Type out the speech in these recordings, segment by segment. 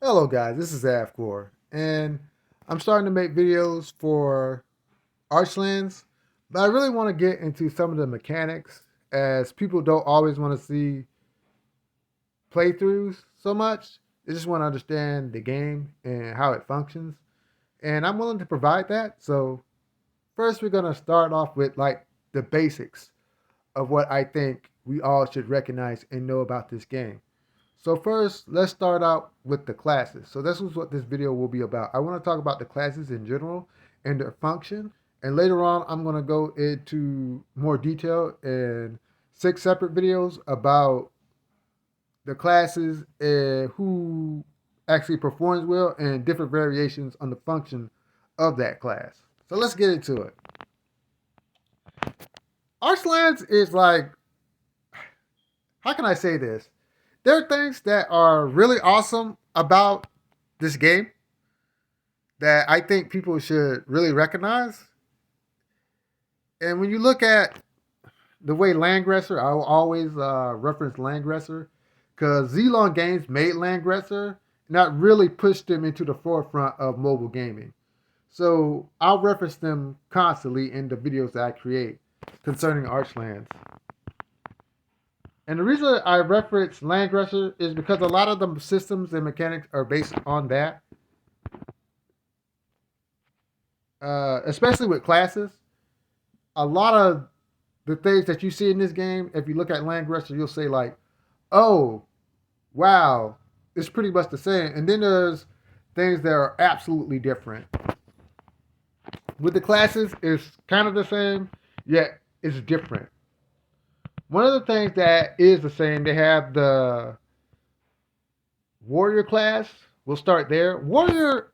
Hello guys, this is Avcoor, and I'm starting to make videos for Archelands, but I really want to get into some of the mechanics as people don't always want to see playthroughs so much. They just want to understand the game and how it functions, and I'm willing to provide that. So first we're going to start off with like the basics of what I think we all should recognize and know about this game. So first, let's start out with the classes. So this is what this video will be about. I want to talk about the classes in general and their function. And later on, I'm going to go into more detail in 6 separate videos about the classes and who actually performs well and different variations on the function of that class. So let's get into it. Archlands is like, how can I say this? There are things that are really awesome about this game that I think people should really recognize. And when you look at the way Landgresser, I will always reference Landgresser because Zelon Games made Landgresser, and that really pushed them into the forefront of mobile gaming. So I'll reference them constantly in the videos that I create concerning Archlands. And the reason I reference Landgresser is because a lot of the systems and mechanics are based on that. Especially with classes, a lot of the things that you see in this game, if you look at Landgresser, you'll say like, "Oh, wow, it's pretty much the same." And then there's things that are absolutely different. With the classes, it's kind of the same, yet it's different. One of the things that is the same, they have the warrior class. We'll start there. Warrior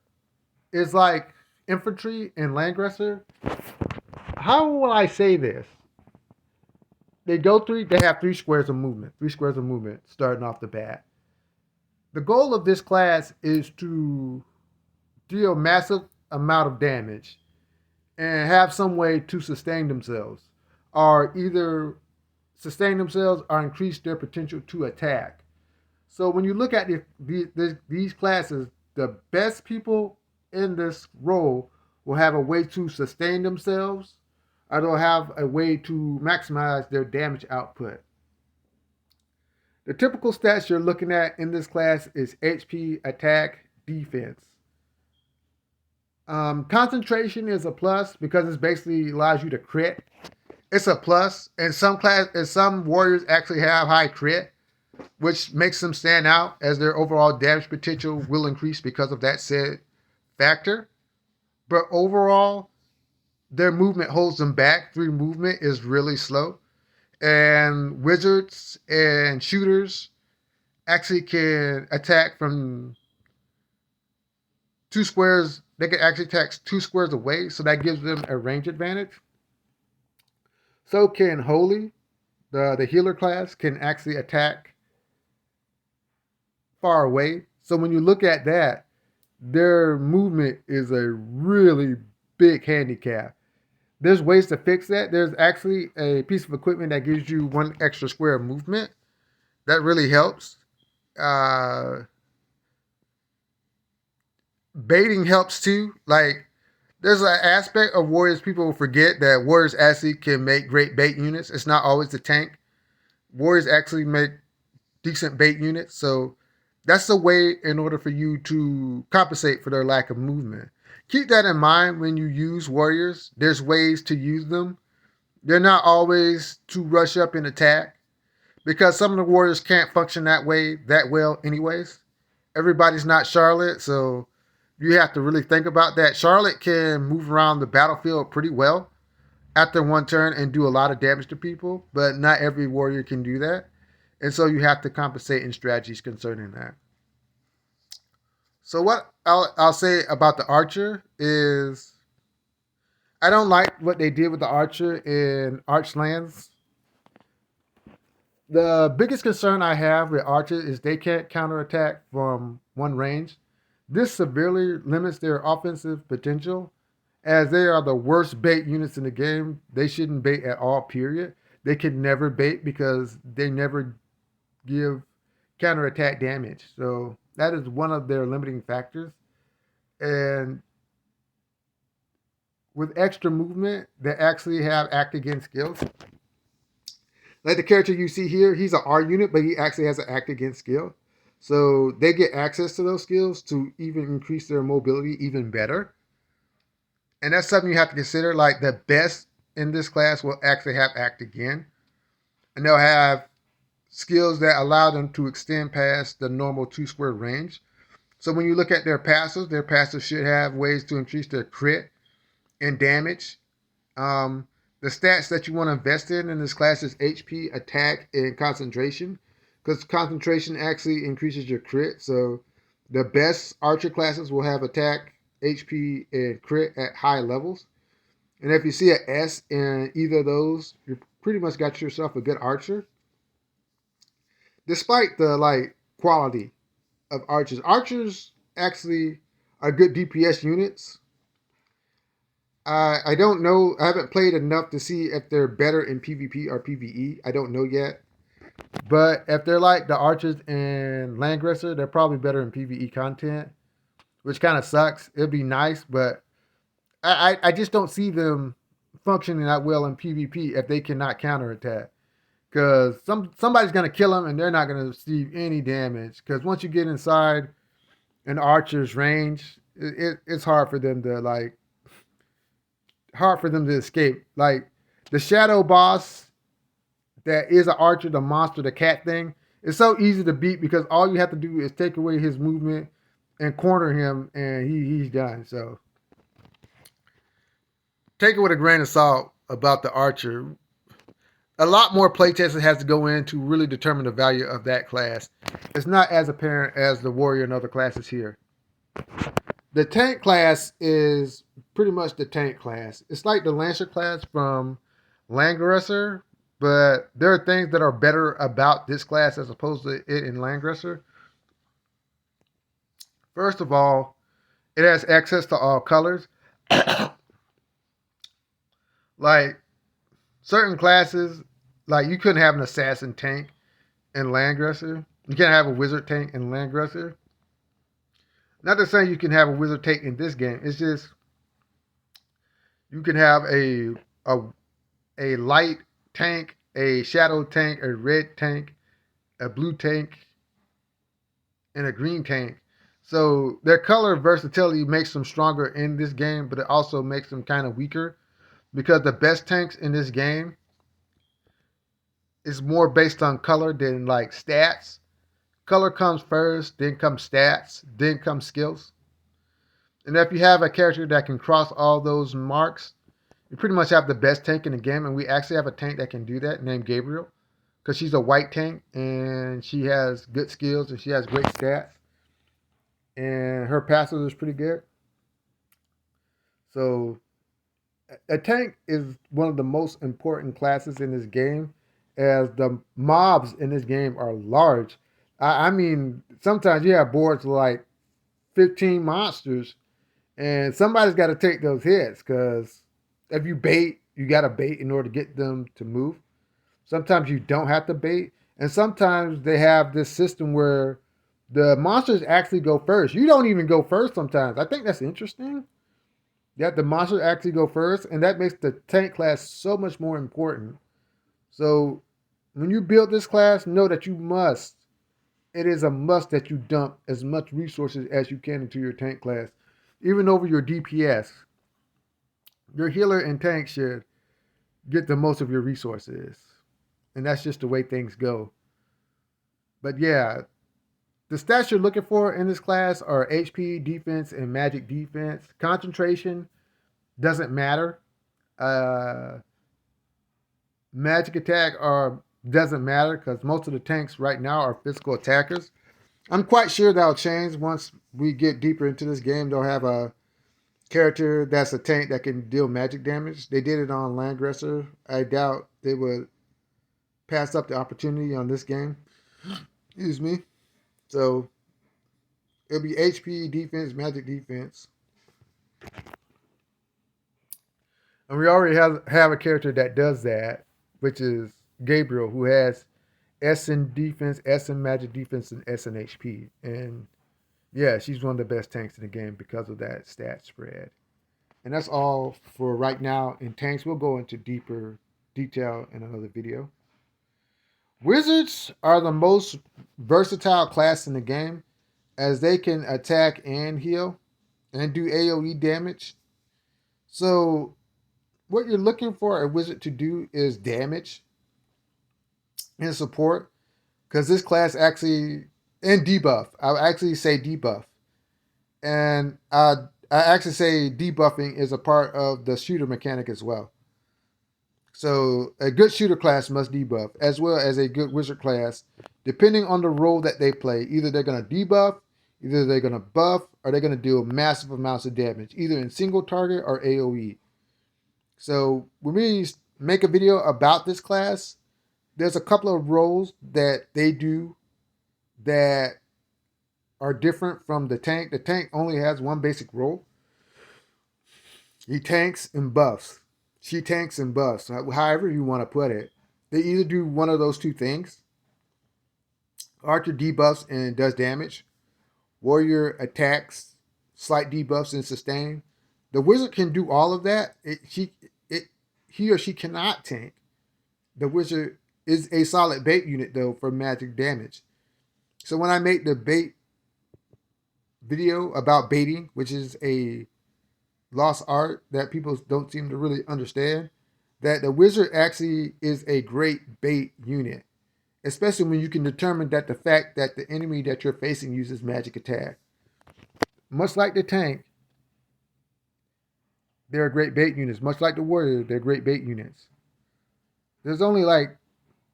is like infantry and Landgresser. How will I say this? They have 3 squares of movement. 3 squares of movement starting off the bat. The goal of this class is to deal massive amount of damage and have some way to sustain themselves, or either sustain themselves or increase their potential to attack. So when you look at these classes, the best people in this role will have a way to sustain themselves, or they'll have a way to maximize their damage output. The typical stats you're looking at in this class is HP, attack, defense. Concentration is a plus because it basically allows you to crit. It's a plus, and some warriors actually have high crit, which makes them stand out as their overall damage potential will increase because of that said factor. But overall, their movement holds them back. 3 movement is really slow. And wizards and shooters actually can attack from 2 squares. They can actually attack 2 squares away, so that gives them a range advantage. So can Holy, the healer class, can actually attack far away. So when you look at that, their movement is a really big handicap. There's ways to fix that. There's actually a piece of equipment that gives you 1 extra square of movement. That really helps. Uh, Baiting helps too. Like, there's an aspect of warriors people forget that warriors actually can make great bait units. It's not always the tank. Warriors actually make decent bait units. So that's a way in order for you to compensate for their lack of movement. Keep that in mind when you use warriors. There's ways to use them. They're not always to rush up and attack because some of the warriors can't function that way that well anyways. Everybody's not Charlotte, so you have to really think about that. Charlotte can move around the battlefield pretty well after 1 turn and do a lot of damage to people, but not every warrior can do that. And so you have to compensate in strategies concerning that. So what I'll say about the archer is I don't like what they did with the archer in Archlands. The biggest concern I have with archers is they can't counterattack from one range. This severely limits their offensive potential as they are the worst bait units in the game. They shouldn't bait at all, period. They can never bait because they never give counterattack damage. So That is one of their limiting factors. And with extra movement, they actually have act against skills. Like the character you see here, he's an R unit, but he actually has an act against skill. So they get access to those skills to even increase their mobility even better. And that's something you have to consider. Like the best in this class will actually have act again. And they'll have skills that allow them to extend past the normal 2 square range. So when you look at their passives should have ways to increase their crit and damage. The stats that you want to invest in this class is HP, attack, and concentration. Because concentration actually increases your crit. So the best archer classes will have attack, HP, and crit at high levels. And if you see an S in either of those, you pretty much got yourself a good archer. Despite the quality of archers, archers actually are good DPS units. I don't know. I haven't played enough to see if they're better in PvP or PvE. I don't know yet. But if they're like the archers in Landgresser, they're probably better in PvE content, which kind of sucks. It'd be nice, but I just don't see them functioning that well in PvP if they cannot counterattack. Because somebody's going to kill them and they're not going to receive any damage. Because once you get inside an archer's range, it's hard for them to escape. Like the shadow boss that is an archer, the monster, the cat thing, it's so easy to beat because all you have to do is take away his movement and corner him, and he's done. So take it with a grain of salt about the archer. A lot more playtesting has to go in to really determine the value of that class. It's not as apparent as the warrior and other classes here. The tank class is pretty much the tank class. It's like the Lancer class from Langresser, but there are things that are better about this class as opposed to it in Langresser. First of all, it has access to all colors. Like certain classes, like you couldn't have an assassin tank in Langresser. You can't have a wizard tank in Langresser. Not to say you can have a wizard tank in this game. It's just you can have a light tank, a shadow tank, a red tank, a blue tank, and a green tank. So their color versatility makes them stronger in this game, but it also makes them kind of weaker because the best tanks in this game is more based on color than stats. Color comes first, then comes stats, then comes skills. And if you have a character that can cross all those marks, you pretty much have the best tank in the game. And we actually have a tank that can do that named Gabriel because she's a white tank and she has good skills and she has great stats. And her passive is pretty good. So a tank is one of the most important classes in this game as the mobs in this game are large. I mean, sometimes you have boards like 15 monsters and somebody's got to take those hits because if you bait, you got to bait in order to get them to move. Sometimes you don't have to bait. And sometimes they have this system where the monsters actually go first. You don't even go first sometimes. I think that's interesting. That the monsters actually go first. And that makes the tank class so much more important. So when you build this class, know that it is a must that you dump as much resources as you can into your tank class. Even over your DPS. Your healer and tank should get the most of your resources. And that's just the way things go. But yeah, the stats you're looking for in this class are HP, defense, and magic defense. Concentration doesn't matter. Magic attack doesn't matter because most of the tanks right now are physical attackers. I'm quite sure that'll change once we get deeper into this game. They'll have a character that's a tank that can deal magic damage. They did it on Landgresser. I doubt they would pass up the opportunity on this game. Excuse me. So it'll be HP, defense, magic defense. And we already have a character that does that, which is Gabriel, who has S in defense, S in magic defense, and S in HP. And Yeah, she's one of the best tanks in the game because of that stat spread. And that's all for right now in tanks. We'll go into deeper detail in another video. Wizards are the most versatile class in the game as they can attack and heal and do AoE damage. So, what you're looking for a wizard to do is damage and support because this class actually, and debuff. I would actually say debuff. And I actually say debuffing is a part of the shooter mechanic as well. So a good shooter class must debuff, as well as a good wizard class, depending on the role that they play. Either they're going to debuff, either they're going to buff, or they're going to deal massive amounts of damage, either in single target or AoE. So when we make a video about this class, there's a couple of roles that they do that are different from the tank. The tank only has one basic role. He tanks and buffs. She tanks and buffs. However you want to put it. They either do one of those two things. Archer debuffs and does damage. Warrior attacks, slight debuffs and sustain. The wizard can do all of that. He or she cannot tank. The wizard is a solid bait unit though for magic damage. So when I make the bait video about baiting, which is a lost art that people don't seem to really understand, that the wizard actually is a great bait unit, especially when you can determine that the fact that the enemy that you're facing uses magic attack. Much like the tank, they're great bait units. Much like the warrior, they're great bait units. There's only like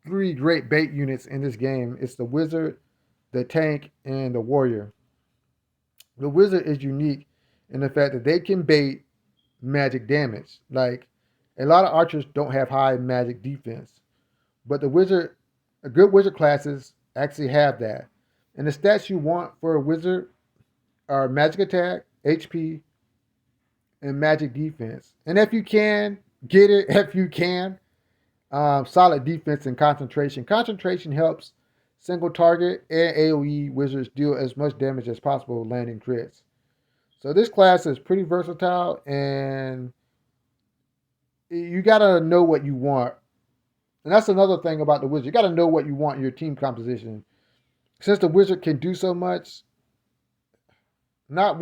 3 great bait units in this game. It's the wizard, the tank, and the warrior. The wizard is unique in the fact that they can bait magic damage. Like a lot of archers don't have high magic defense, but the wizard, good wizard classes actually have that. And the stats you want for a wizard are magic attack, HP, and magic defense. And if you can get it, if you can, solid defense and concentration. Concentration helps single target and AoE wizards deal as much damage as possible landing crits. So this class is pretty versatile, and you gotta know what you want. And that's another thing about the wizard. You gotta know what you want in your team composition. Since the wizard can do so much, not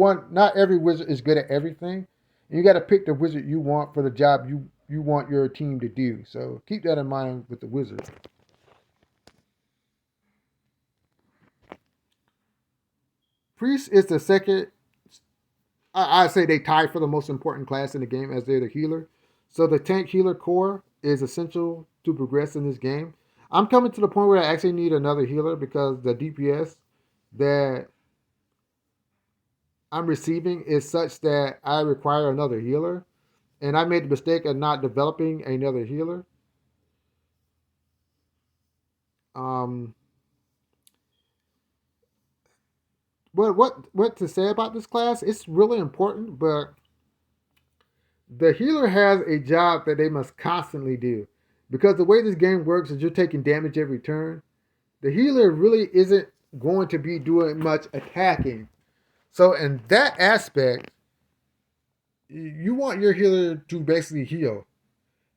every wizard is good at everything. And you gotta pick the wizard you want for the job you want your team to do. So keep that in mind with the wizard. Priest is the second. I say they tie for the most important class in the game as they're the healer. So the tank healer core is essential to progress in this game. I'm coming to the point where I actually need another healer because the DPS that I'm receiving is such that I require another healer. And I made the mistake of not developing another healer. Um, what to say about this class? It's really important, but the healer has a job that they must constantly do. Because the way this game works is you're taking damage every turn. The healer really isn't going to be doing much attacking. So in that aspect, you want your healer to basically heal.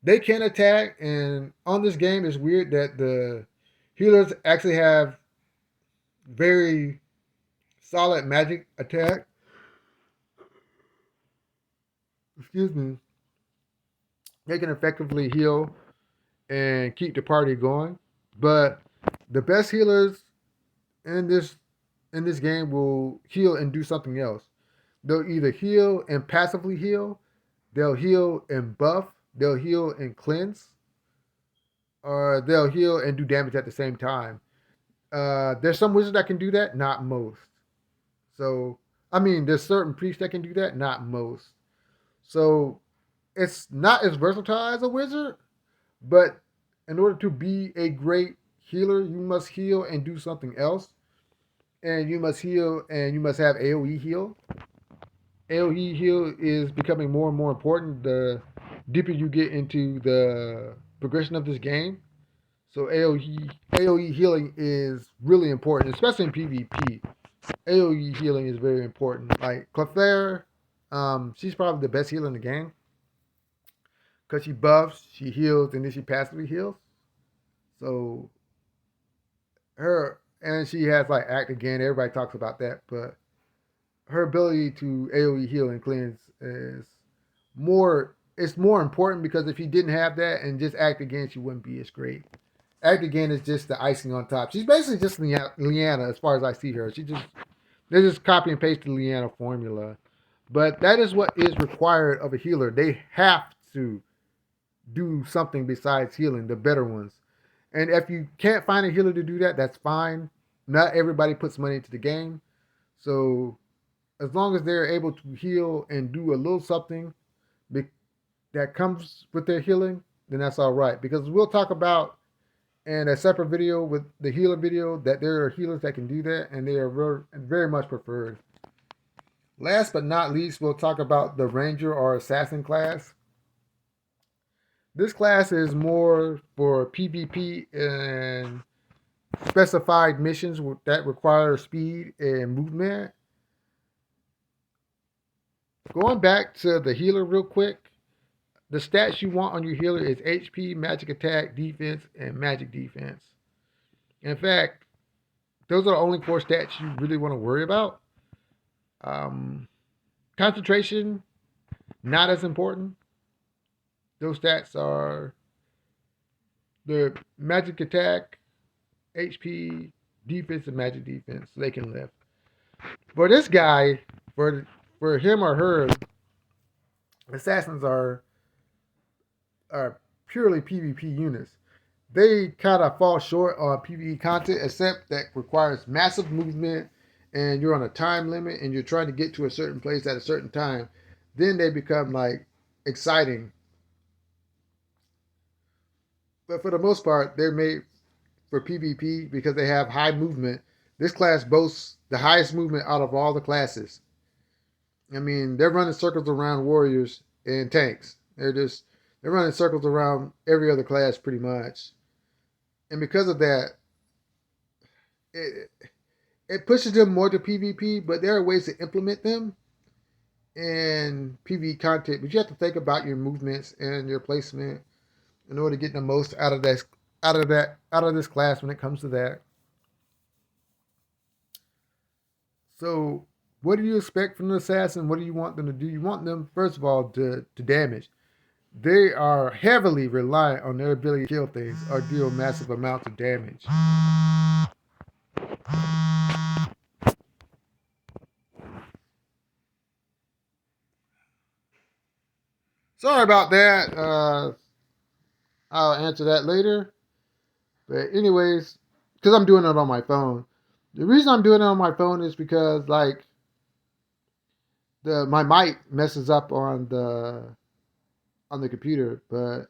They can attack, and on this game, it's weird that the healers actually have very solid magic attack. Excuse me. They can effectively heal and keep the party going. But the best healers in this game will heal and do something else. They'll either heal and passively heal, they'll heal and buff, they'll heal and cleanse, or they'll heal and do damage at the same time. There's some wizards that can do that, not most. So, I mean, there's certain priests that can do that, not most. So, it's not as versatile as a wizard, but in order to be a great healer, you must heal and do something else. And you must heal and you must have AoE heal. AoE heal is becoming more and more important the deeper you get into the progression of this game. So AoE healing is really important, especially in PvP. AoE healing is very important. Like Clefairy, she's probably the best healer in the game because she buffs, she heals, and then she passively heals. So her and she has like act again. Everybody talks about that, but her ability to AoE heal and cleanse is more. It's more important because if you didn't have that and just act again, she wouldn't be as great. Act again is just the icing on top. She's basically just Leanna as far as I see her. They just copy and paste the Leanna formula. But that is what is required of a healer. They have to do something besides healing, the better ones. And if you can't find a healer to do that, that's fine. Not everybody puts money into the game. So as long as they're able to heal and do a little something that comes with their healing, then that's all right. Because we'll talk about in a separate video with the healer video that there are healers that can do that, and they are very much preferred. Last but not least, we'll talk about the Ranger or Assassin class. This class is more for PvP and specified missions that require speed and movement. Going back to the healer real quick, the stats you want on your healer is HP, magic attack, defense, and magic defense. In fact, those are the only 4 stats you really want to worry about. Concentration, not as important. Those stats are the magic attack, HP, defense, and magic defense. So they can live. For this guy, for him or her, assassins are purely PvP units. They kind of fall short on PvE content, except that requires massive movement and you're on a time limit and you're trying to get to a certain place at a certain time. Then they become like exciting. But for the most part, they're made for PvP because they have high movement. This class boasts the highest movement out of all the classes. I mean, they're running circles around warriors and tanks. They're running circles around every other class pretty much. And because of that, it, it pushes them more to PvP, but there are ways to implement them in PvE content. But you have to think about your movements and your placement in order to get the most out of this class when it comes to that. So what do you expect from the assassin? What do you want them to do? You want them, first of all, to damage. They are heavily reliant on their ability to kill things or deal massive amounts of damage. Sorry about that. I'll answer that later. But anyways, because I'm doing it on my phone. The reason I'm doing it on my phone is because like my mic messes up on the computer. But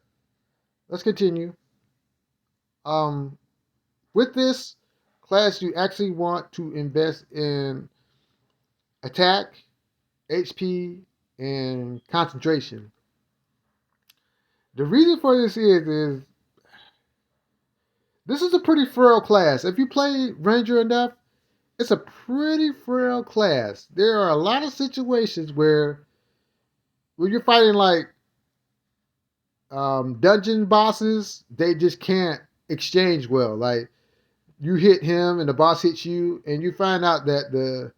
let's continue. With this class, you actually want to invest in attack, HP, and concentration. The reason for this is this is a pretty frail class. If you play Ranger enough, it's a pretty frail class. There are a lot of situations where when you're fighting like dungeon bosses, they just can't exchange well. Like you hit him and the boss hits you, and you find out that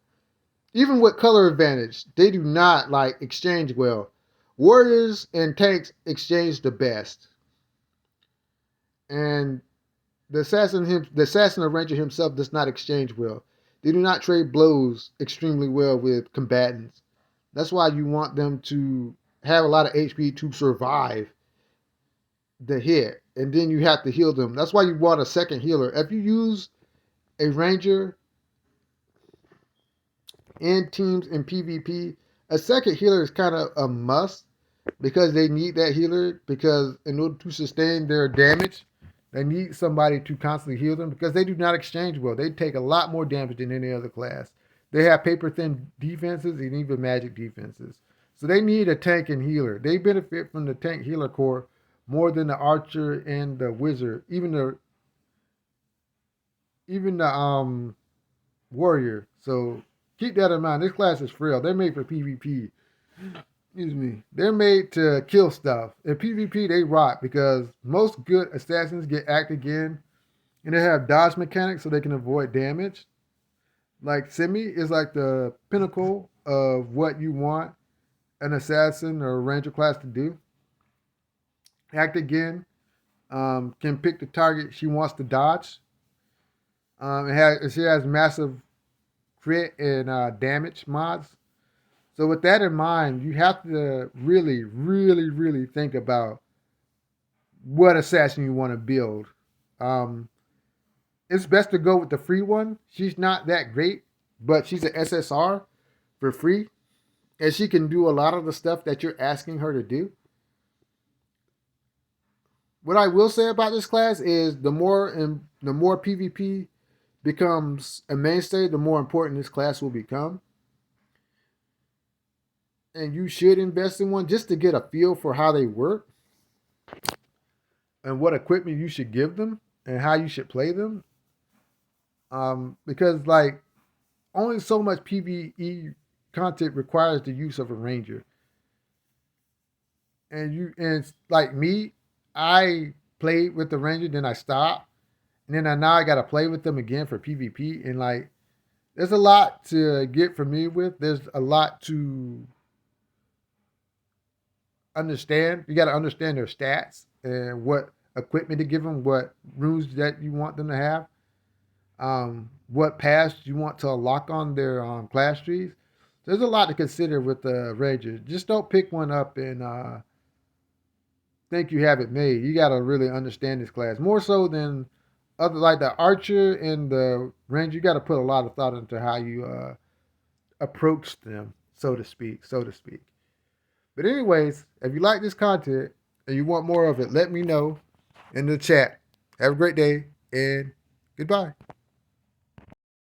even with color advantage, they do not like exchange well. Warriors and tanks exchange the best, and the assassin or ranger himself does not exchange well. They do not trade blows extremely well with combatants. That's why you want them to have a lot of HP to survive the hit, and then you have to heal them. That's why you want a second healer. If you use a ranger in teams in PvP, a second healer is kind of a must because they need that healer because in order to sustain their damage, they need somebody to constantly heal them because they do not exchange well. They take a lot more damage than any other class. They have paper thin defenses and even magic defenses. So they need a tank and healer. They benefit from the tank healer core more than the archer and the wizard, even the warrior. So Keep that in mind. This class is frail. They're made for PvP. Excuse me. They're made to kill stuff. In PvP, they rock because most good assassins get act again, and they have dodge mechanics so they can avoid damage. Like Simi is like the pinnacle of what you want an assassin or ranger class to do. Act again can pick the target she wants to dodge. She has massive crit and damage mods. So with that in mind, you have to really, really, really think about what assassin you want to build. Um, it's best to go with the free one. She's not that great, but she's an SSR for free, and she can do a lot of the stuff that you're asking her to do. What I will say about this class is the more PvP becomes a mainstay, the more important this class will become. And you should invest in one just to get a feel for how they work and what equipment you should give them and how you should play them. Because like only so much PvE content requires the use of a ranger. And like me, I played with the ranger, then I stopped, and then now I gotta play with them again for PvP. And like, there's a lot to get familiar with. There's a lot to understand. You got to understand their stats and what equipment to give them, what runes that you want them to have, what paths you want to unlock on their class trees. There's a lot to consider with the Ranger. Just don't pick one up and think you have it made. You got to really understand this class more so than other like the Archer and the Ranger. You got to put a lot of thought into how you approach them, so to speak. But anyways, if you like this content and you want more of it, let me know in the chat. Have a great day and goodbye.